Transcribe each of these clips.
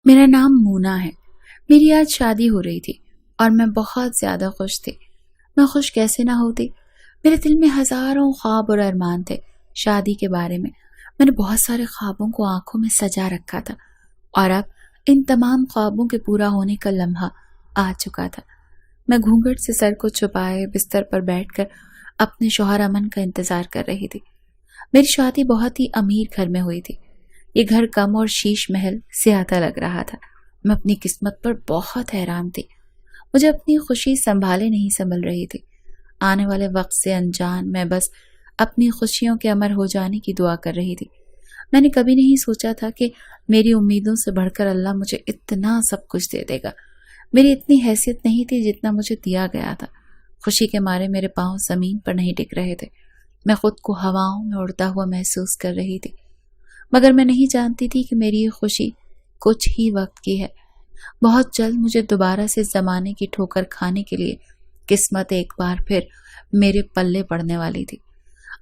میرا نام مونا ہے۔ میری آج شادی ہو رہی تھی اور میں بہت زیادہ خوش تھی۔ میں خوش کیسے نہ ہوتی؟ میرے دل میں ہزاروں خواب اور ارمان تھے شادی کے بارے میں۔ میں نے بہت سارے خوابوں کو آنکھوں میں سجا رکھا تھا اور اب ان تمام خوابوں کے پورا ہونے کا لمحہ آ چکا تھا۔ میں گھونگھٹ سے سر کو چھپائے بستر پر بیٹھ کر اپنے شوہر امن کا انتظار کر رہی تھی۔ میری شادی بہت ہی امیر گھر میں ہوئی تھی۔ یہ گھر کم اور شیش محل زیادہ لگ رہا تھا۔ میں اپنی قسمت پر بہت حیران تھی۔ مجھے اپنی خوشی سنبھالے نہیں سنبھل رہی تھی۔ آنے والے وقت سے انجان میں بس اپنی خوشیوں کے امر ہو جانے کی دعا کر رہی تھی۔ میں نے کبھی نہیں سوچا تھا کہ میری امیدوں سے بڑھ کر اللہ مجھے اتنا سب کچھ دے دے گا۔ میری اتنی حیثیت نہیں تھی جتنا مجھے دیا گیا تھا۔ خوشی کے مارے میرے پاؤں زمین پر نہیں ٹک رہے تھے۔ میں خود کو ہواؤں میں اڑتا ہوا محسوس کر رہی تھی، مگر میں نہیں جانتی تھی کہ میری یہ خوشی کچھ ہی وقت کی ہے۔ بہت جلد مجھے دوبارہ سے زمانے کی ٹھوکر کھانے کے لیے قسمت ایک بار پھر میرے پلے پڑنے والی تھی۔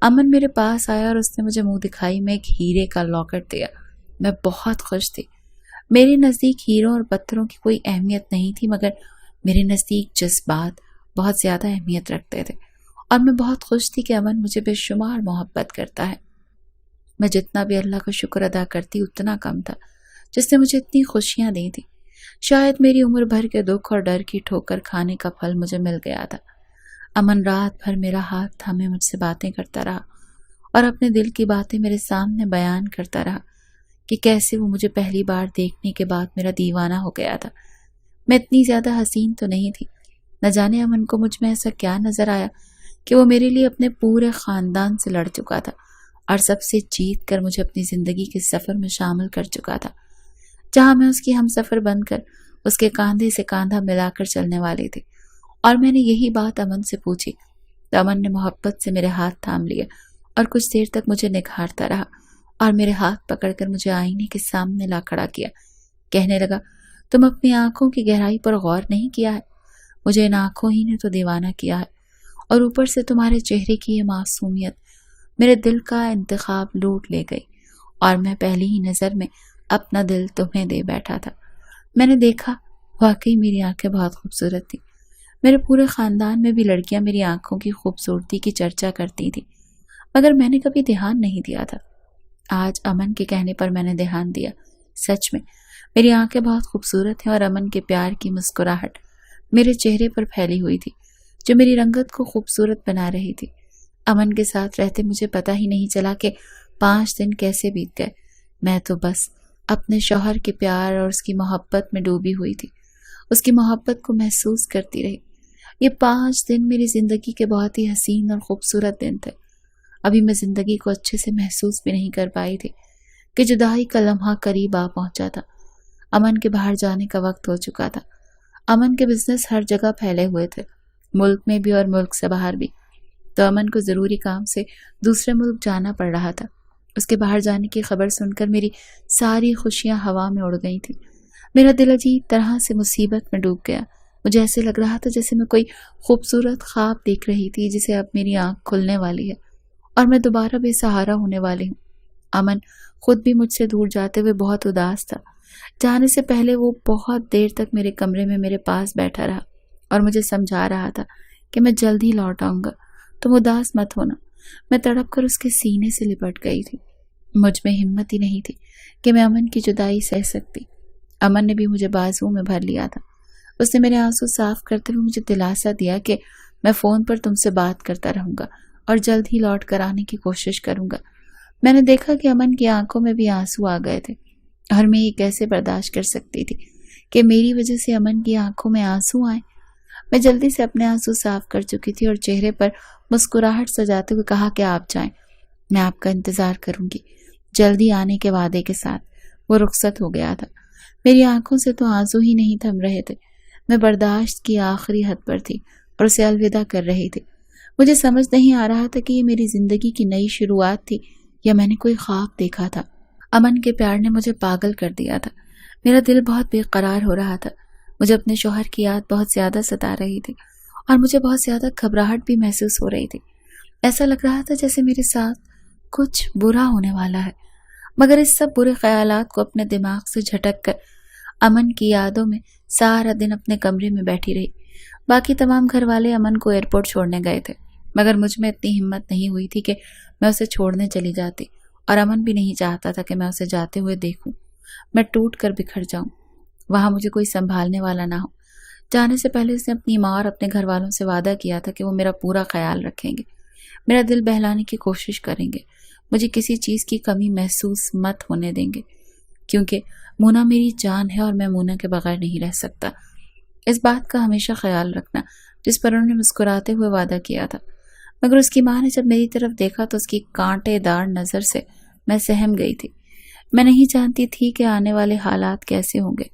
امن میرے پاس آیا اور اس نے مجھے منہ دکھائی میں ایک ہیرے کا لاکٹ دیا۔ میں بہت خوش تھی۔ میرے نزدیک ہیروں اور پتھروں کی کوئی اہمیت نہیں تھی، مگر میرے نزدیک جذبات بہت زیادہ اہمیت رکھتے تھے، اور میں بہت خوش تھی کہ امن مجھے بے شمار محبت کرتا ہے۔ میں جتنا بھی اللہ کا شکر ادا کرتی اتنا کم تھا، جس نے مجھے اتنی خوشیاں دی تھی۔ شاید میری عمر بھر کے دکھ اور ڈر کی ٹھوکر کھانے کا پھل مجھے مل گیا تھا۔ امن رات بھر میرا ہاتھ تھامے مجھ سے باتیں کرتا رہا اور اپنے دل کی باتیں میرے سامنے بیان کرتا رہا کہ کیسے وہ مجھے پہلی بار دیکھنے کے بعد میرا دیوانہ ہو گیا تھا۔ میں اتنی زیادہ حسین تو نہیں تھی۔ نہ جانے امن کو مجھ میں ایسا کیا نظر آیا کہ وہ میرے لیے اپنے پورے خاندان سے لڑ چکا تھا اور سب سے جیت کر مجھے اپنی زندگی کے سفر میں شامل کر چکا تھا، جہاں میں اس کی ہم سفر بن کر اس کے کاندھے سے کاندھا ملا کر چلنے والی تھی۔ اور میں نے یہی بات امن سے پوچھی تو امن نے محبت سے میرے ہاتھ تھام لیا اور کچھ دیر تک مجھے نکھارتا رہا اور میرے ہاتھ پکڑ کر مجھے آئینے کے سامنے لا کھڑا کیا۔ کہنے لگا، تم اپنی آنکھوں کی گہرائی پر غور نہیں کیا ہے؟ مجھے ان آنکھوں ہی نے تو دیوانہ کیا ہے، اور اوپر سے تمہارے چہرے کی یہ معصومیت میرے دل کا انتخاب لوٹ لے گئی، اور میں پہلی ہی نظر میں اپنا دل تمہیں دے بیٹھا تھا۔ میں نے دیکھا، واقعی میری آنکھیں بہت خوبصورت تھیں۔ میرے پورے خاندان میں بھی لڑکیاں میری آنکھوں کی خوبصورتی کی چرچا کرتی تھیں، مگر میں نے کبھی دھیان نہیں دیا تھا۔ آج امن کے کہنے پر میں نے دھیان دیا۔ سچ میں میری آنکھیں بہت خوبصورت ہیں، اور امن کے پیار کی مسکراہٹ میرے چہرے پر پھیلی ہوئی تھی، جو میری رنگت کو خوبصورت بنا رہی تھی۔ امن کے ساتھ رہتے مجھے پتہ ہی نہیں چلا کہ 5 دن کیسے بیت گئے۔ میں تو بس اپنے شوہر کے پیار اور اس کی محبت میں ڈوبی ہوئی تھی، اس کی محبت کو محسوس کرتی رہی۔ یہ 5 دن میری زندگی کے بہت ہی حسین اور خوبصورت دن تھے۔ ابھی میں زندگی کو اچھے سے محسوس بھی نہیں کر پائی تھی کہ جدائی کا لمحہ قریب آ پہنچا تھا۔ امن کے باہر جانے کا وقت ہو چکا تھا۔ امن کے بزنس ہر جگہ پھیلے ہوئے تھے، ملک میں بھی اور ملک سے باہر بھی، تو امن کو ضروری کام سے دوسرے ملک جانا پڑ رہا تھا۔ اس کے باہر جانے کی خبر سن کر میری ساری خوشیاں ہوا میں اڑ گئی تھیں۔ میرا دل عجیب طرح سے مصیبت میں ڈوب گیا۔ مجھے ایسے لگ رہا تھا جیسے میں کوئی خوبصورت خواب دیکھ رہی تھی جسے اب میری آنکھ کھلنے والی ہے اور میں دوبارہ بے سہارا ہونے والی ہوں۔ امن خود بھی مجھ سے دور جاتے ہوئے بہت اداس تھا۔ جانے سے پہلے وہ بہت دیر تک میرے کمرے میں میرے پاس بیٹھا رہا اور مجھے سمجھا رہا تھا کہ میں جلد ہی لوٹ آؤں گا، تم اداس مت ہونا۔ میں تڑپ کر اس کے سینے سے لپٹ گئی تھی۔ مجھ میں ہمت ہی نہیں تھی کہ میں امن کی جدائی سہ سکتی۔ امن نے بھی مجھے بازو میں بھر لیا تھا۔ اس نے میرے آنسو صاف کرتے ہوئے مجھے دلاسا دیا کہ میں فون پر تم سے بات کرتا رہوں گا اور جلد ہی لوٹ کر آنے کی کوشش کروں گا۔ میں نے دیکھا کہ امن کی آنکھوں میں بھی آنسو آ گئے تھے، اور میں یہ کیسے برداشت کر سکتی تھی کہ میری وجہ سے امن کی آنکھوں میں آنسو آئیں۔ میں جلدی سے اپنے آنسو صاف کر چکی تھی اور چہرے پر مسکراہٹ سجاتے ہوئے کہا کہ آپ جائیں، میں آپ کا انتظار کروں گی، جلدی آنے کے وعدے کے ساتھ۔ وہ رخصت ہو گیا تھا۔ میری آنکھوں سے تو آنسو ہی نہیں تھم رہے تھے۔ میں برداشت کی آخری حد پر تھی اور اسے الوداع کر رہی تھی۔ مجھے سمجھ نہیں آ رہا تھا کہ یہ میری زندگی کی نئی شروعات تھی یا میں نے کوئی خواب دیکھا تھا۔ امن کے پیار نے مجھے پاگل کر دیا تھا۔ میرا دل بہت بے قرار ہو رہا تھا۔ مجھے اپنے شوہر کی یاد بہت زیادہ ستا رہی تھی اور مجھے بہت زیادہ گھبراہٹ بھی محسوس ہو رہی تھی۔ ایسا لگ رہا تھا جیسے میرے ساتھ کچھ برا ہونے والا ہے، مگر اس سب برے خیالات کو اپنے دماغ سے جھٹک کر امن کی یادوں میں سارا دن اپنے کمرے میں بیٹھی رہی۔ باقی تمام گھر والے امن کو ایئرپورٹ چھوڑنے گئے تھے، مگر مجھ میں اتنی ہمت نہیں ہوئی تھی کہ میں اسے چھوڑنے چلی جاتی، اور امن بھی نہیں چاہتا تھا کہ میں اسے جاتے ہوئے دیکھوں، میں ٹوٹ کر بکھر جاؤں، وہاں مجھے کوئی سنبھالنے والا نہ ہو۔ جانے سے پہلے اس نے اپنی ماں اور اپنے گھر والوں سے وعدہ کیا تھا کہ وہ میرا پورا خیال رکھیں گے، میرا دل بہلانے کی کوشش کریں گے، مجھے کسی چیز کی کمی محسوس مت ہونے دیں گے، کیونکہ مونا میری جان ہے اور میں مونا کے بغیر نہیں رہ سکتا۔ اس بات کا ہمیشہ خیال رکھنا جس پر انہوں نے مسکراتے ہوئے وعدہ کیا تھا۔ مگر اس کی ماں نے جب میری طرف دیکھا تو اس کی کانٹے دار نظر سے میں سہم گئی تھی۔ میں نہیں جانتی تھی کہ آنے والے حالات کیسے ہوں گے،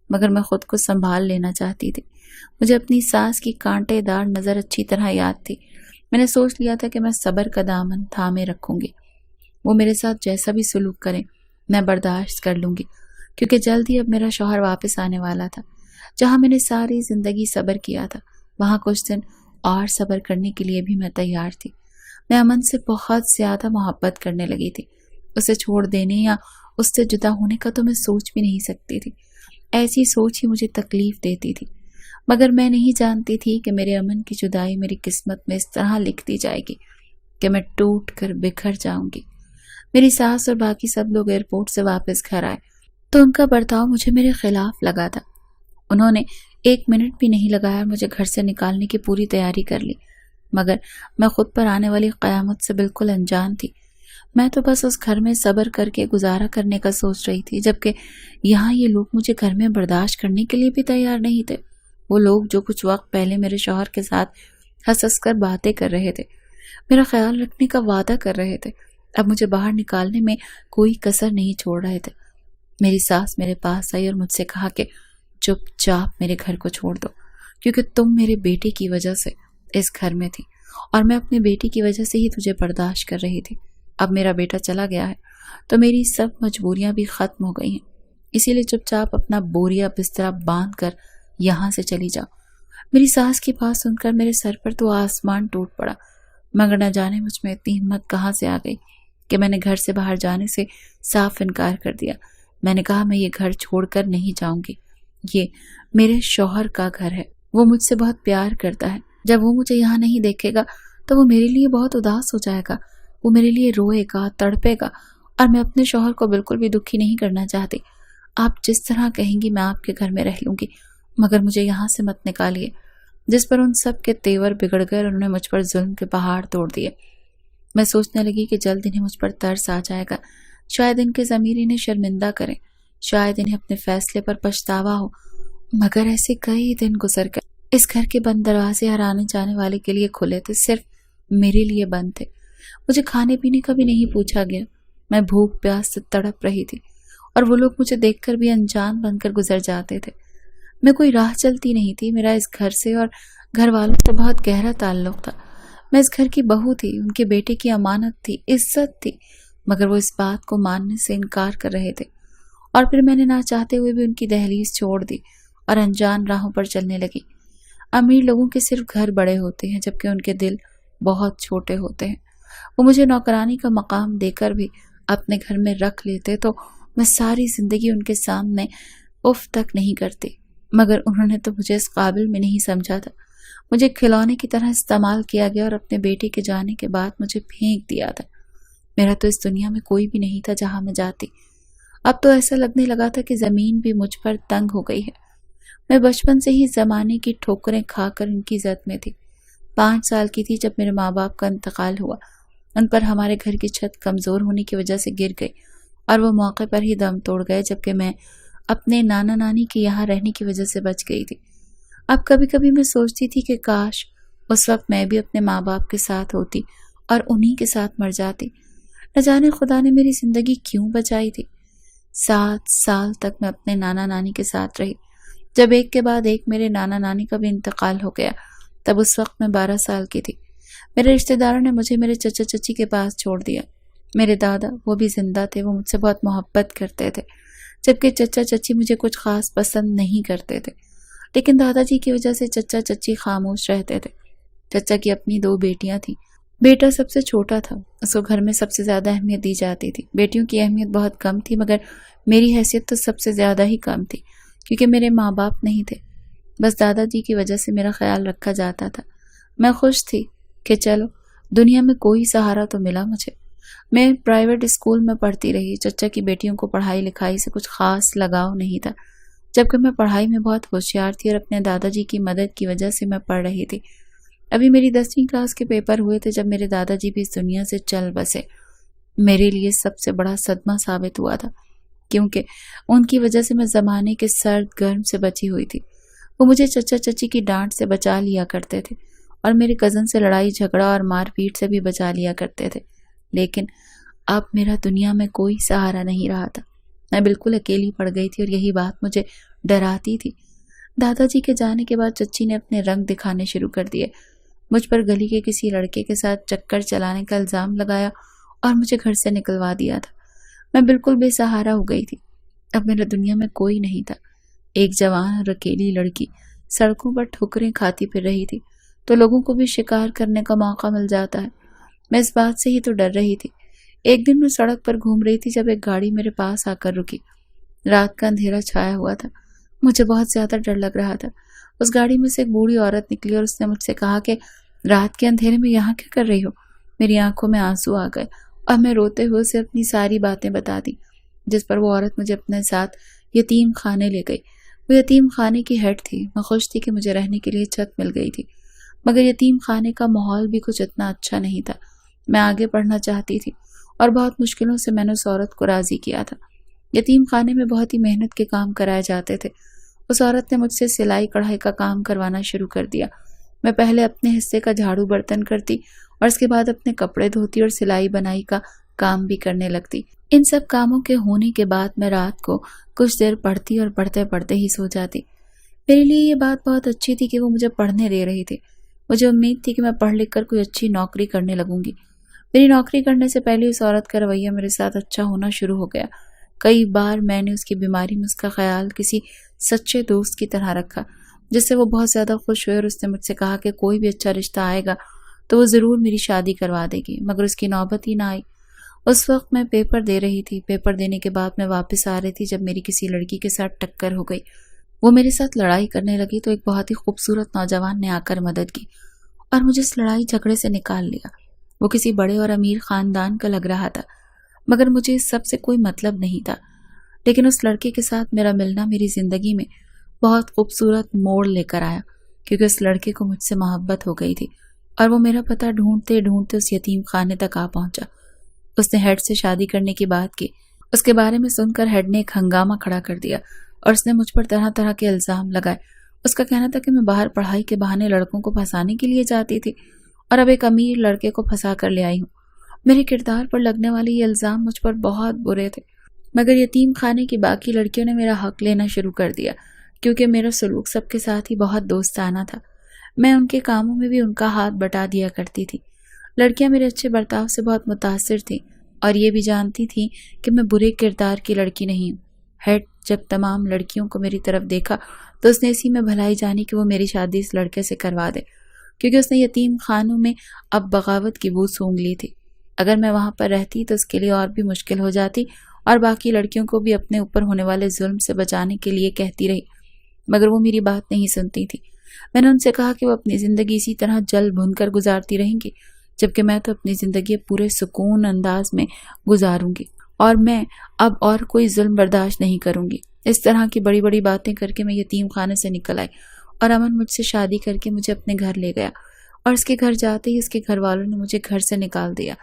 مگر میں خود کو سنبھال لینا چاہتی تھی۔ مجھے اپنی ساس کی کانٹے دار نظر اچھی طرح یاد تھی۔ میں نے سوچ لیا تھا کہ میں صبر کا دامن تھامے رکھوں گی، وہ میرے ساتھ جیسا بھی سلوک کریں میں برداشت کر لوں گی، کیونکہ جلد ہی اب میرا شوہر واپس آنے والا تھا۔ جہاں میں نے ساری زندگی صبر کیا تھا، وہاں کچھ دن اور صبر کرنے کے لیے بھی میں تیار تھی۔ میں امن سے بہت زیادہ محبت کرنے لگی تھی۔ اسے چھوڑ دینے یا اس سے جدا ہونے کا تو میں سوچ بھی نہیں سکتی تھی۔ ایسی سوچ ہی مجھے تکلیف دیتی تھی، مگر میں نہیں جانتی تھی کہ میرے امن کی جدائی میری قسمت میں اس طرح لکھ دی جائے گی کہ میں ٹوٹ کر بکھر جاؤں گی۔ میری ساس اور باقی سب لوگ ایئرپورٹ سے واپس گھر آئے تو ان کا برتاؤ مجھے میرے خلاف لگا تھا۔ انہوں نے 1 منٹ بھی نہیں لگایا اور مجھے گھر سے نکالنے کی پوری تیاری کر لی، مگر میں خود پر آنے والی قیامت سے بالکل انجان تھی۔ میں تو بس اس گھر میں صبر کر کے گزارا کرنے کا سوچ رہی تھی، جبکہ یہاں یہ لوگ مجھے گھر میں برداشت کرنے کے لیے بھی تیار نہیں تھے۔ وہ لوگ جو کچھ وقت پہلے میرے شوہر کے ساتھ ہنس ہنس کر باتیں کر رہے تھے، میرا خیال رکھنے کا وعدہ کر رہے تھے، اب مجھے باہر نکالنے میں کوئی کسر نہیں چھوڑ رہے تھے۔ میری ساس میرے پاس آئی اور مجھ سے کہا کہ چپ چاپ میرے گھر کو چھوڑ دو، کیونکہ تم میرے بیٹے کی وجہ سے اس گھر میں تھی اور میں اپنے بیٹے کی وجہ سے ہی تجھے برداشت کر رہی تھی۔ اب میرا بیٹا چلا گیا ہے تو میری سب مجبوریاں بھی ختم ہو گئی ہیں، اسی لیے چپ چاپ اپنا بوریا بسترا باندھ کر یہاں سے چلی جاؤ۔ میری ساس کی بات سن کر میرے سر پر تو آسمان ٹوٹ پڑا، مگر نہ جانے مجھ میں اتنی ہمت کہاں سے آ گئی کہ میں نے گھر سے باہر جانے سے صاف انکار کر دیا۔ میں نے کہا میں یہ گھر چھوڑ کر نہیں جاؤں گی، یہ میرے شوہر کا گھر ہے، وہ مجھ سے بہت پیار کرتا ہے، جب وہ مجھے یہاں نہیں دیکھے گا تو وہ میرے لیے بہت اداس ہو جائے گا، وہ میرے لیے روئے گا، تڑپے گا، اور میں اپنے شوہر کو بالکل بھی دکھی نہیں کرنا چاہتی۔ آپ جس طرح کہیں گی میں آپ کے گھر میں رہ لوں گی، مگر مجھے یہاں سے مت نکالیے۔ جس پر ان سب کے تیور بگڑ گئے اور انہوں نے مجھ پر ظلم کے پہاڑ توڑ دیے۔ میں سوچنے لگی کہ جلد انہیں مجھ پر ترس آ جائے گا، شاید ان کے ضمیر انہیں شرمندہ کریں، شاید انہیں اپنے فیصلے پر پچھتاوا ہو، مگر ایسے کئی دن گزر گئے۔ اس گھر کے بند دروازے ہر آنے جانے والے کے لیے کھلے تھے، صرف میرے لیے بند تھے۔ مجھے کھانے پینے کا بھی نہیں پوچھا گیا، میں بھوک پیاس سے تڑپ رہی تھی اور وہ لوگ مجھے دیکھ کر بھی انجان بن کر گزر جاتے تھے۔ میں کوئی راہ چلتی نہیں تھی، میرا اس گھر سے اور گھر والوں سے بہت گہرا تعلق تھا۔ میں اس گھر کی بہو تھی، ان کے بیٹے کی امانت تھی، عزت تھی، مگر وہ اس بات کو ماننے سے انکار کر رہے تھے، اور پھر میں نے نہ چاہتے ہوئے بھی ان کی دہلیز چھوڑ دی اور انجان راہوں پر چلنے لگی۔ امیر لوگوں کے صرف گھر بڑے ہوتے ہیں جبکہ ان کے دل بہت چھوٹے ہوتے ہیں۔ وہ مجھے نوکرانی کا مقام دے کر بھی اپنے گھر میں رکھ لیتے تو میں ساری زندگی ان کے سامنے اف تک نہیں کرتی، مگر انہوں نے تو مجھے اس قابل میں نہیں سمجھا تھا۔ مجھے کھلونے کی طرح استعمال کیا گیا اور اپنے بیٹے کے جانے کے بعد مجھے پھینک دیا تھا۔ میرا تو اس دنیا میں کوئی بھی نہیں تھا جہاں میں جاتی۔ اب تو ایسا لگنے لگا تھا کہ زمین بھی مجھ پر تنگ ہو گئی ہے۔ میں بچپن سے ہی زمانے کی ٹھوکریں کھا کر ان کی زد میں تھی۔ 5 سال کی تھی جب میرے ماں باپ کا انتقال ہوا۔ ان پر ہمارے گھر کی چھت کمزور ہونے کی وجہ سے گر گئی اور وہ موقع پر ہی دم توڑ گئے، جبکہ میں اپنے نانا نانی کے یہاں رہنے کی وجہ سے بچ گئی تھی۔ اب کبھی کبھی میں سوچتی تھی کہ کاش اس وقت میں بھی اپنے ماں باپ کے ساتھ ہوتی اور انہی کے ساتھ مر جاتی۔ نہ جانے خدا نے میری زندگی کیوں بچائی تھی۔ 7 سال تک میں اپنے نانا نانی کے ساتھ رہی۔ جب ایک کے بعد ایک میرے نانا نانی کا بھی انتقال ہو گیا، تب اس وقت میں 12 سال کی تھی۔ میرے رشتہ داروں نے مجھے میرے چچا چچی کے پاس چھوڑ دیا۔ میرے دادا وہ بھی زندہ تھے، وہ مجھ سے بہت محبت کرتے تھے، جبکہ چچا چچی مجھے کچھ خاص پسند نہیں کرتے تھے، لیکن دادا جی کی وجہ سے چچا چچی خاموش رہتے تھے۔ چچا کی اپنی 2 بیٹیاں تھیں، بیٹا سب سے چھوٹا تھا، اس کو گھر میں سب سے زیادہ اہمیت دی جاتی تھی۔ بیٹیوں کی اہمیت بہت کم تھی، مگر میری حیثیت تو سب سے زیادہ ہی کم تھی، کیونکہ میرے ماں باپ نہیں تھے، بس دادا جی کی وجہ سے میرا خیال رکھا جاتا تھا۔ میں خوش تھی کہ چلو دنیا میں کوئی سہارا تو ملا مجھے۔ میں پرائیویٹ اسکول میں پڑھتی رہی، چچا کی بیٹیوں کو پڑھائی لکھائی سے کچھ خاص لگاؤ نہیں تھا، جبکہ میں پڑھائی میں بہت ہوشیار تھی اور اپنے دادا جی کی مدد کی وجہ سے میں پڑھ رہی تھی۔ ابھی میری 10ویں کلاس کے پیپر ہوئے تھے جب میرے دادا جی بھی اس دنیا سے چل بسے۔ میرے لیے سب سے بڑا صدمہ ثابت ہوا تھا، کیونکہ ان کی وجہ سے میں زمانے کے سرد گرم سے بچی ہوئی تھی۔ وہ مجھے چچا چچی کی ڈانٹ سے بچا لیا کرتے تھے اور میرے کزن سے لڑائی جھگڑا اور مار پیٹ سے بھی بچا لیا کرتے تھے، لیکن اب میرا دنیا میں کوئی سہارا نہیں رہا تھا۔ میں بالکل اکیلی پڑ گئی تھی اور یہی بات مجھے ڈراتی تھی۔ دادا جی کے جانے کے بعد چچی نے اپنے رنگ دکھانے شروع کر دیے، مجھ پر گلی کے کسی لڑکے کے ساتھ چکر چلانے کا الزام لگایا اور مجھے گھر سے نکلوا دیا تھا۔ میں بالکل بے سہارا ہو گئی تھی۔ اب میرے دنیا میں کوئی نہیں تھا۔ ایک جوان اور اکیلی لڑکی سڑکوں پر ٹھوکریں کھاتی پھر رہی تھی تو لوگوں کو بھی شکار کرنے کا موقع مل جاتا ہے۔ میں اس بات سے ہی تو ڈر رہی تھی۔ ایک دن میں سڑک پر گھوم رہی تھی جب ایک گاڑی میرے پاس آ کر رکی۔ رات کا اندھیرا چھایا ہوا تھا، مجھے بہت زیادہ ڈر لگ رہا تھا۔ اس گاڑی میں سے ایک بوڑھی عورت نکلی اور اس نے مجھ سے کہا کہ رات کے اندھیرے میں یہاں کیا کر رہی ہو؟ میری آنکھوں میں آنسو آ گئے اور میں روتے ہوئے اسے اپنی ساری باتیں بتا دی، جس پر وہ عورت مجھے اپنے ساتھ یتیم خانے لے گئی۔ وہ یتیم خانے کی ہیڈ تھی۔ میں خوش تھی کہ مجھے رہنے کے لیے چھت مل گئی تھی، مگر یتیم خانے کا ماحول بھی کچھ اتنا اچھا نہیں تھا۔ میں آگے پڑھنا چاہتی تھی اور بہت مشکلوں سے میں نے اس عورت کو راضی کیا تھا۔ یتیم خانے میں بہت ہی محنت کے کام کرائے جاتے تھے۔ اس عورت نے مجھ سے سلائی کڑھائی کا کام کروانا شروع کر دیا۔ میں پہلے اپنے حصے کا جھاڑو برتن کرتی اور اس کے بعد اپنے کپڑے دھوتی اور سلائی بنائی کا کام بھی کرنے لگتی۔ ان سب کاموں کے ہونے کے بعد میں رات کو کچھ دیر پڑھتی اور پڑھتے پڑھتے ہی سو جاتی۔ میرے لیے یہ بات بہت اچھی تھی کہ وہ مجھے پڑھنے دے رہی تھی۔ مجھے امید تھی کہ میں پڑھ لکھ کر کوئی اچھی نوکری کرنے لگوں گی۔ میری نوکری کرنے سے پہلے اس عورت کا رویہ میرے ساتھ اچھا ہونا شروع ہو گیا۔ کئی بار میں نے اس کی بیماری میں اس کا خیال کسی سچے دوست کی طرح رکھا، جس سے وہ بہت زیادہ خوش ہوئے اور اس نے مجھ سے کہا کہ کوئی بھی اچھا رشتہ آئے گا تو وہ ضرور میری شادی کروا دے گی، مگر اس کی نوبت ہی نہ آئی۔ اس وقت میں پیپر دے رہی تھی۔ پیپر دینے کے بعد میں واپس آ رہی تھی جب میری کسی لڑکی کے ساتھ ٹکر ہو گئی۔ وہ میرے ساتھ لڑائی کرنے لگی تو ایک بہت ہی خوبصورت نوجوان نے آ کر مدد کی اور مجھے اس لڑائی جھگڑے سے نکال لیا۔ وہ کسی بڑے اور امیر خاندان کا لگ رہا تھا، مگر مجھے اس سب سے کوئی مطلب نہیں تھا۔ لیکن اس لڑکے کے ساتھ میرا ملنا میری زندگی میں بہت خوبصورت موڑ لے کر آیا، کیونکہ اس لڑکے کو مجھ سے محبت ہو گئی تھی اور وہ میرا پتہ ڈھونڈتے ڈھونڈتے اس یتیم خانے تک آ پہنچا۔ اس نے ہیڈ سے شادی کرنے کی بات کی۔ اس کے بارے میں سن کر ہیڈ نے ایک ہنگامہ کھڑا کر دیا اور اس نے مجھ پر طرح طرح کے الزام لگائے۔ اس کا کہنا تھا کہ میں باہر پڑھائی کے بہانے لڑکوں کو پھنسانے کے لیے جاتی تھی اور اب ایک امیر لڑکے کو پھنسا کر لے آئی ہوں۔ میرے کردار پر لگنے والے یہ الزام مجھ پر بہت برے تھے، مگر یتیم خانے کی باقی لڑکیوں نے میرا حق لینا شروع کر دیا، کیونکہ میرا سلوک سب کے ساتھ ہی بہت دوستانہ تھا۔ میں ان کے کاموں میں بھی ان کا ہاتھ بٹا دیا کرتی تھی۔ لڑکیاں میرے اچھے برتاؤ سے بہت متاثر تھیں اور یہ بھی جانتی تھیں کہ میں برے کردار کی لڑکی نہیں ہوں۔ ہیڈ جب تمام لڑکیوں کو میری طرف دیکھا تو اس نے اسی میں بھلائی جانی کہ وہ میری شادی اس لڑکے سے کروا دے، کیونکہ اس نے یتیم خانوں میں اب بغاوت کی بو سونگھ لی تھی۔ اگر میں وہاں پر رہتی تو اس کے لیے اور بھی مشکل ہو جاتی اور باقی لڑکیوں کو بھی اپنے اوپر ہونے والے ظلم سے بچانے کے لیے کہتی رہی، مگر وہ میری بات نہیں سنتی تھی۔ میں نے ان سے کہا کہ وہ اپنی زندگی اسی طرح جل بھن کر گزارتی رہیں گی، جبکہ میں تو اپنی زندگی پورے سکون انداز میں گزاروں گی اور میں اب اور کوئی ظلم برداشت نہیں کروں گی۔ اس طرح کی بڑی بڑی باتیں کر کے میں یتیم خانے سے نکل آئی اور امن مجھ سے شادی کر کے مجھے اپنے گھر لے گیا اور اس کے گھر جاتے ہی اس کے گھر والوں نے مجھے گھر سے نکال دیا۔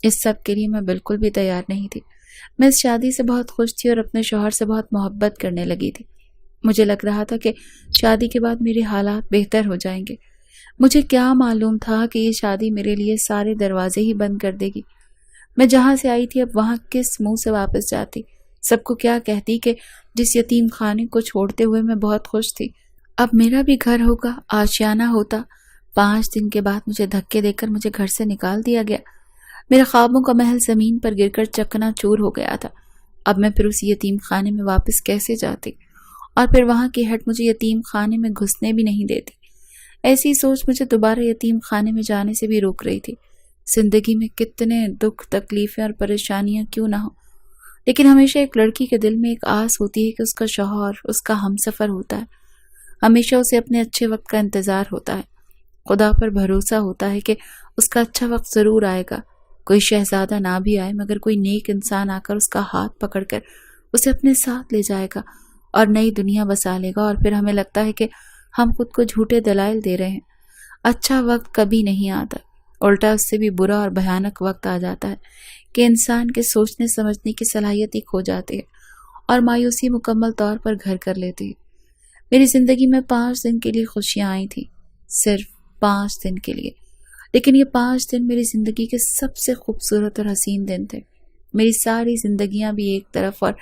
اس سب کے لیے میں بالکل بھی تیار نہیں تھی۔ میں اس شادی سے بہت خوش تھی اور اپنے شوہر سے بہت محبت کرنے لگی تھی۔ مجھے لگ رہا تھا کہ شادی کے بعد میرے حالات بہتر ہو جائیں گے۔ مجھے کیا معلوم تھا کہ یہ شادی میرے لیے سارے دروازے ہی بند کر دے گی۔ میں جہاں سے آئی تھی اب وہاں کس منہ سے واپس جاتی؟ سب کو کیا کہتی کہ جس یتیم خانے کو چھوڑتے ہوئے میں بہت خوش تھی، اب میرا بھی گھر ہوگا، آشیانہ ہوتا۔ 5 دن کے بعد مجھے دھکے دے کر مجھے گھر سے نکال دیا گیا۔ میرے خوابوں کا محل زمین پر گر کر چکنا چور ہو گیا تھا۔ اب میں پھر اس یتیم خانے میں واپس کیسے جاتی؟ اور پھر وہاں کی ہیڈ مجھے یتیم خانے میں گھسنے بھی نہیں دیتی۔ ایسی سوچ مجھے دوبارہ یتیم خانے میں جانے سے بھی روک رہی تھی۔ زندگی میں کتنے دکھ تکلیفیں اور پریشانیاں کیوں نہ ہوں، لیکن ہمیشہ ایک لڑکی کے دل میں ایک آس ہوتی ہے کہ اس کا شوہر اس کا ہمسفر ہوتا ہے، ہمیشہ اسے اپنے اچھے وقت کا انتظار ہوتا ہے، خدا پر بھروسہ ہوتا ہے کہ اس کا اچھا وقت ضرور آئے گا، کوئی شہزادہ نہ بھی آئے مگر کوئی نیک انسان آ کر اس کا ہاتھ پکڑ کر اسے اپنے ساتھ لے جائے گا اور نئی دنیا بسا لے گا، اور پھر ہمیں لگتا ہے کہ ہم خود کو جھوٹے دلائل دے رہے ہیں۔ اچھا وقت کبھی نہیں آتا، الٹا اس سے بھی برا اور بھیانک وقت آ جاتا ہے کہ انسان کے سوچنے سمجھنے کی صلاحیت ہی کھو جاتی ہے اور مایوسی مکمل طور پر گھر کر لیتی ہے۔ میری زندگی میں 5 دن کے لیے خوشیاں آئی تھیں، صرف 5 دن کے لیے، لیکن یہ 5 دن میری زندگی کے سب سے خوبصورت اور حسین دن تھے۔ میری ساری زندگیاں بھی ایک طرف اور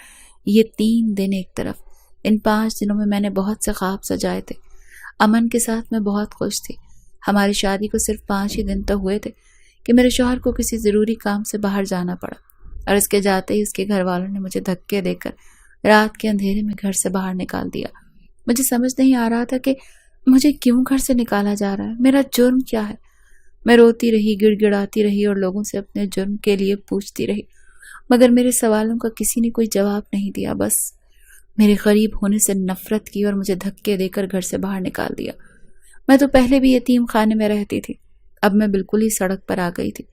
یہ 3 دن ایک طرف۔ ان 5 دنوں میں نے بہت سے خواب سجائے تھے۔ امن کے ساتھ میں بہت خوش تھی۔ ہماری شادی کو صرف 5 ہی دن تو ہوئے تھے کہ میرے شوہر کو کسی ضروری کام سے باہر جانا پڑا، اور اس کے جاتے ہی اس کے گھر والوں نے مجھے دھکے دے کر رات کے اندھیرے میں گھر سے باہر نکال دیا۔ مجھے سمجھ نہیں آ رہا تھا کہ مجھے کیوں گھر سے نکالا جا رہا ہے، میرا جرم کیا ہے۔ میں روتی رہی، گڑ گڑاتی رہی اور لوگوں سے اپنے جرم کے لیے پوچھتی رہی، مگر میرے سوالوں کا کسی نے کوئی جواب نہیں دیا، بس میرے غریب ہونے سے نفرت کی اور مجھے دھکے دے کر گھر سے باہر نکال دیا۔ میں تو پہلے بھی یتیم خانے میں رہتی تھی، اب میں بالکل ہی سڑک پر آ گئی تھی۔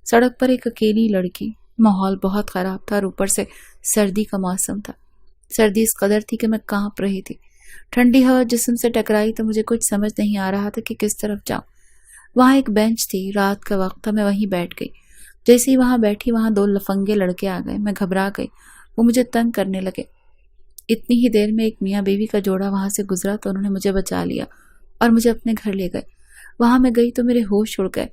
سڑک پر ایک اکیلی لڑکی، ماحول بہت خراب تھا اور اوپر سے سردی کا موسم تھا۔ سردی اس قدر تھی کہ میں کانپ رہی تھی۔ ٹھنڈی ہوا جسم سے ٹکرائی تو مجھے کچھ سمجھ نہیں آ رہا تھا کہ کس طرف جاؤں۔ وہاں ایک بینچ تھی، رات کا وقت تھا، میں وہیں بیٹھ گئی۔ جیسے ہی وہاں بیٹھی وہاں 2 لفنگے لڑکے آ گئے، میں گھبرا گئی، وہ مجھے تنگ کرنے لگے۔ اتنی ہی دیر میں ایک میاں بیوی کا جوڑا وہاں سے گزرا تو انہوں نے مجھے بچا لیا اور مجھے اپنے گھر لے گئے۔ وہاں میں گئی تو میرے ہوش اڑ گئے،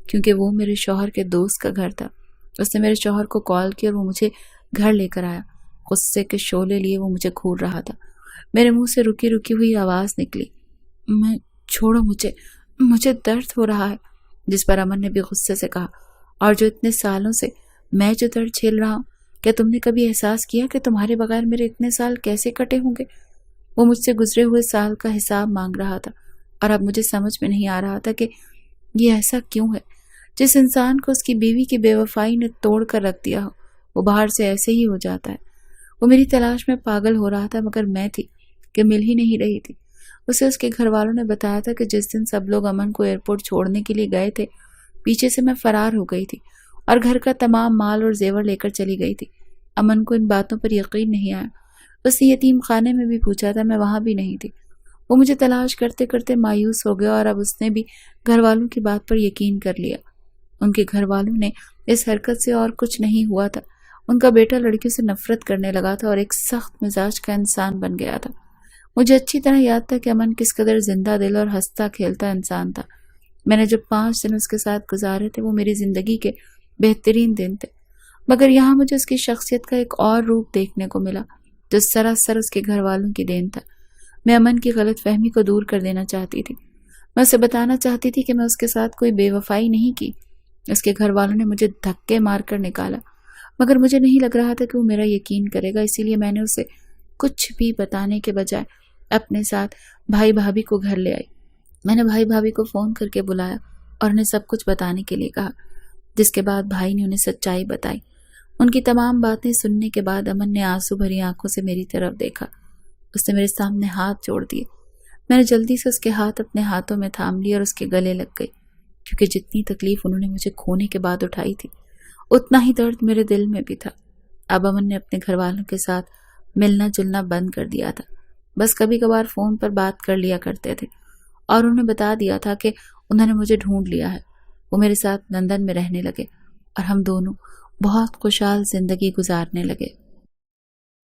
کیونکہ وہ میرے شوہر کے دوست کا گھر تھا۔ اس نے میرے شوہر کو کال کی اور وہ مجھے گھر لے کر آیا۔ غصے کے شعلے لیے وہ مجھے گھور رہا تھا۔ میرے منہ سے رکی رکی ہوئی آواز نکلی، میں چھوڑو مجھے درد ہو رہا ہے، جس پر امن نے بھی غصے سے کہا، اور جو اتنے سالوں سے میں جو درد جھیل رہا ہوں، کیا تم نے کبھی احساس کیا کہ تمہارے بغیر میرے اتنے سال کیسے کٹے ہوں گے؟ وہ مجھ سے گزرے ہوئے سال کا حساب مانگ رہا تھا، اور اب مجھے سمجھ میں نہیں آ رہا تھا کہ یہ ایسا کیوں ہے۔ جس انسان کو اس کی بیوی کی بے وفائی نے توڑ کر رکھ دیا ہو، وہ باہر سے ایسے ہی ہو جاتا ہے۔ وہ میری تلاش میں پاگل ہو رہا تھا، مگر میں تھی کہ مل ہی نہیں رہی تھی۔ اسے اس کے گھر والوں نے بتایا تھا کہ جس دن سب لوگ امن کو ایئرپورٹ چھوڑنے کے لیے گئے تھے، پیچھے سے میں فرار ہو گئی تھی اور گھر کا تمام مال اور زیور لے کر چلی گئی تھی۔ امن کو ان باتوں پر یقین نہیں آیا۔ اس نے یتیم خانے میں بھی پوچھا تھا، میں وہاں بھی نہیں تھی۔ وہ مجھے تلاش کرتے کرتے مایوس ہو گیا اور اب اس نے بھی گھر والوں کی بات پر یقین کر لیا۔ ان کے گھر والوں نے اس حرکت سے اور کچھ نہیں ہوا تھا۔ ان کا بیٹا لڑکیوں سے نفرت کرنے لگا تھا اور ایک سخت مزاج کا انسان بن گیا تھا۔ مجھے اچھی طرح یاد تھا کہ امن کس قدر زندہ دل اور ہنستا کھیلتا انسان تھا۔ میں نے جو 5 دن اس کے ساتھ گزارے تھے وہ میری زندگی کے بہترین دن تھے، مگر یہاں مجھے اس کی شخصیت کا ایک اور روپ دیکھنے کو ملا جو سراسر اس کے گھر والوں کی دین تھا۔ میں امن کی غلط فہمی کو دور کر دینا چاہتی تھی۔ میں اسے بتانا چاہتی تھی کہ میں اس کے ساتھ کوئی بے وفائی نہیں کی۔ اس کے گھر والوں نے مجھے دھکے مار کر نکالا، مگر مجھے نہیں لگ رہا تھا کہ وہ میرا یقین کرے گا، اسی لیے میں نے اسے کچھ بھی بتانے کے بجائے اپنے ساتھ بھائی بھابھی کو گھر لے آئی۔ میں نے بھائی بھابھی کو فون کر کے بلایا اور انہیں سب کچھ بتانے کے لیے کہا، جس کے بعد بھائی نے انہیں سچائی بتائی۔ ان کی تمام باتیں سننے کے بعد امن نے آنسو بھری آنکھوں سے میری طرف دیکھا۔ اس نے میرے سامنے ہاتھ جوڑ دیے۔ میں نے جلدی سے اس کے ہاتھ اپنے ہاتھوں میں تھام لیے اور اس کے گلے لگ گئی، کیونکہ جتنی تکلیف انہوں نے مجھے کھونے کے بعد اٹھائی تھی اتنا ہی درد میرے دل میں بھی تھا۔ اب امن نے اپنے گھر والوں کے ساتھ ملنا جلنا بند کر دیا تھا، بس کبھی کبھار فون پر بات کر لیا کرتے تھے، اور انہیں بتا دیا تھا کہ انہوں نے مجھے ڈھونڈ لیا ہے۔ وہ میرے ساتھ لندن میں رہنے لگے اور ہم دونوں بہت خوشحال زندگی گزارنے لگے۔